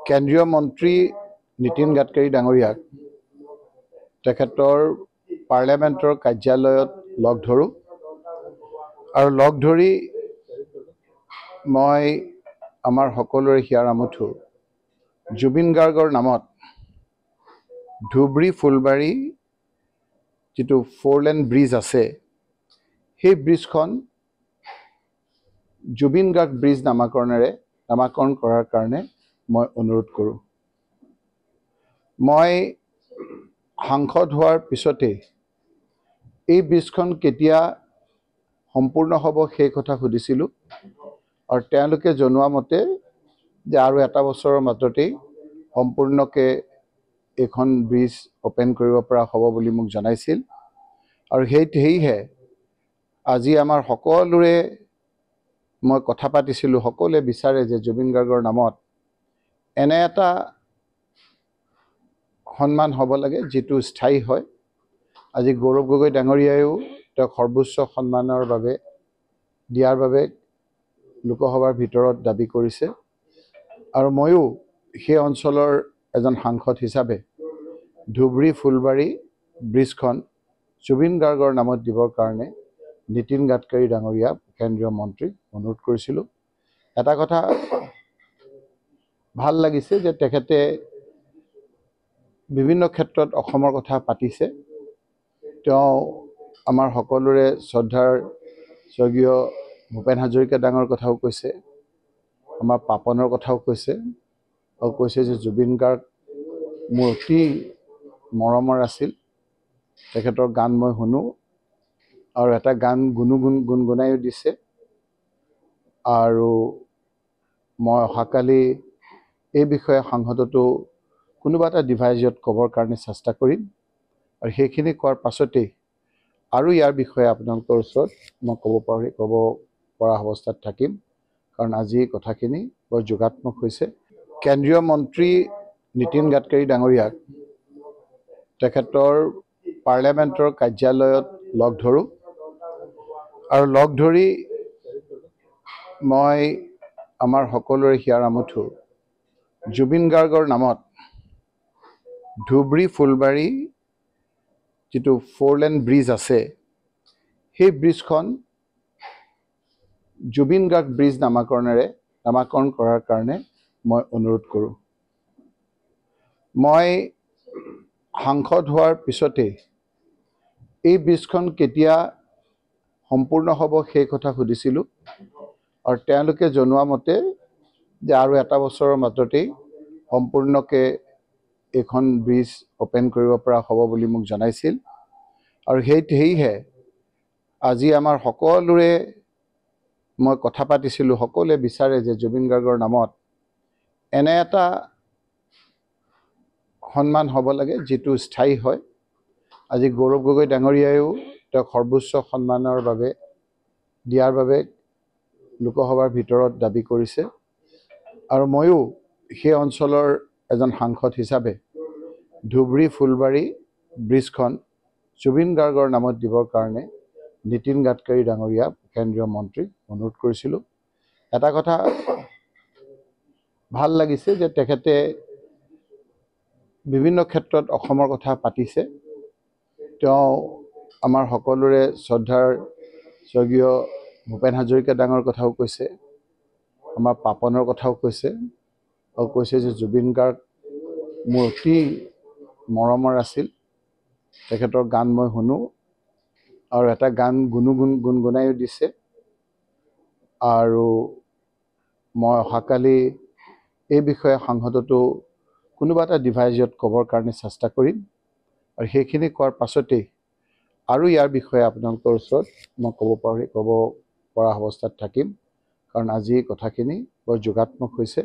কেন্দ্ৰীয় মন্ত্ৰী নীতিন গাডকাৰী ডাঙৰীয়াক তেখেতৰ পাৰ্লিয়ামেণ্টৰ কাৰ্যালয়ত লগ ধৰোঁ আৰু লগ ধৰি মই আমাৰ সকলোৰে হিয়াৰ আমঠু জুবিন গাৰ্গৰ নামত ধুবুৰী ফুলবাৰী যিটো 4-লেন ব্ৰিজ আছে সেই ব্ৰিজখন জুবিন গাৰ্গ ব্ৰিজ নামাকৰণ কৰাৰ কাৰণে মই অনুৰোধ কৰোঁ। মই সাংসদ হোৱাৰ পিছতে এই ব্ৰিজখন কেতিয়া সম্পূৰ্ণ হ'ব সেই কথা সুধিছিলোঁ আৰু তেওঁলোকে জনোৱা মতে যে আৰু এটা বছৰৰ মাজতেই সম্পূৰ্ণকৈ এইখন ব্ৰিজ অপেন কৰিব পৰা হ'ব বুলি মোক জনাইছিল আৰু সেয়েহে আজি আমাৰ সকলোৰে মই কথা পাতিছিলোঁ, সকলোৱে বিচাৰে যে জুবিন গাৰ্গৰ নামত এনে এটা সন্মান হ'ব লাগে যিটো স্থায়ী হয়। আজি গৌৰৱ গগৈ ডাঙৰীয়ায়ো তেওঁক সৰ্বোচ্চ সন্মানৰ বাবে দিয়াৰ বাবে লোকসভাৰ ভিতৰত দাবী কৰিছে আৰু ময়ো সেই অঞ্চলৰ এজন সাংসদ হিচাপে ধুবুৰী ফুলবাৰী ব্ৰিজখন জুবিন গাৰ্গৰ নামত দিবৰ কাৰণে নীতিন গাডকাৰী ডাঙৰীয়া কেন্দ্ৰীয় মন্ত্ৰীক অনুৰোধ কৰিছিলোঁ। এটা কথা ভাল লাগিছে যে তেখেতে বিভিন্ন ক্ষেত্ৰত অসমৰ কথা পাতিছে। তেওঁ আমাৰ সকলোৰে শ্ৰদ্ধাৰ স্বৰ্গীয় ভূপেন হাজৰিকা ডাঙৰ কথাও কৈছে, আমাৰ পাপনৰ কথাও কৈছে আৰু কৈছে যে জুবিন গাৰ্গ মোৰ অতি মৰমৰ আছিল। তেখেতৰ গান মই শুনো আৰু এটা গান গুণগুণাইও দিছে আৰু মই অহাকালি এই বিষয়ে সাংসদতো কোনোবা এটা ডিভাইজত ক'বৰ কাৰণে চেষ্টা কৰিম আৰু সেইখিনি কোৱাৰ পাছতেই আৰু ইয়াৰ বিষয়ে আপোনালোকৰ ওচৰত মই ক'ব পৰা অৱস্থাত থাকিম, কাৰণ আজি কথাখিনি বৰ যোগাত্মক হৈছে। কেন্দ্ৰীয় মন্ত্ৰী নীতিন গাডকাৰী ডাঙৰীয়াক তেখেতৰ পাৰ্লিয়ামেণ্টৰ কাৰ্যালয়ত লগ ধৰোঁ আৰু লগ ধৰি মই আমাৰ সকলোৰে হিয়াৰ আমঠু জুবিন গাৰ্গৰ নামত ধুবুৰী ফুলবাৰী যিটো 4-লেন ব্ৰিজ আছে সেই ব্ৰিজখন জুবিন গাৰ্গ ব্ৰিজ নামাকৰণ কৰাৰ কাৰণে মই অনুৰোধ কৰোঁ। মই সাংসদ হোৱাৰ পিছতে এই ব্ৰিজখন কেতিয়া সম্পূৰ্ণ হ'ব সেই কথা সুধিছিলোঁ আৰু তেওঁলোকে জনোৱা মতে যে আৰু এটা বছৰৰ মাজতেই সম্পূৰ্ণকৈ এইখন ব্ৰিজ অপেন কৰিব পৰা হ'ব বুলি মোক জনাইছিল আৰু সেয়েহে আজি আমাৰ সকলোৰে মই কথা পাতিছিলোঁ, সকলোৱে বিচাৰে যে জুবিন গাৰ্গৰ নামত এনে এটা সন্মান হ'ব লাগে যিটো স্থায়ী হয়। আজি গৌৰৱ গগৈ ডাঙৰীয়ায়ো তেওঁক সৰ্বোচ্চ সন্মানৰ বাবে দিয়াৰ বাবে লোকসভাৰ ভিতৰত দাবী কৰিছে আৰু ময়ো সেই অঞ্চলৰ এজন সাংসদ হিচাপে ধুবুৰী ফুলবাৰী ব্ৰিজখন জুবিন গাৰ্গৰ নামত দিবৰ কাৰণে নীতিন গাডকাৰী ডাঙৰীয়া কেন্দ্ৰীয় মন্ত্ৰীক অনুৰোধ কৰিছিলোঁ। এটা কথা ভাল লাগিছে যে তেখেতে বিভিন্ন ক্ষেত্ৰত অসমৰ কথা পাতিছে। তেওঁ আমাৰ সকলোৰে শ্ৰদ্ধাৰ স্বৰ্গীয় ভূপেন হাজৰিকা ডাঙৰ কথাও কৈছে, আমাৰ পাপনৰ কথাও কৈছে আৰু কৈছে যে জুবিন গাৰ্গ মোৰ অতি মৰমৰ আছিল। তেখেতৰ গান মই শুনো আৰু এটা গান গুণগুণাইও দিছে আৰু মই অহাকালি এই বিষয়ে সাংসদতো কোনোবা এটা ডিভাইজত ক'বৰ কাৰণে চেষ্টা কৰিম আৰু সেইখিনি কোৱাৰ পাছতেই আৰু ইয়াৰ বিষয়ে আপোনালোকৰ ওচৰত মই ক'ব পৰা অৱস্থাত থাকিম, কাৰণ আজি কথাখিনি বৰ যোগাত্মক হৈছে।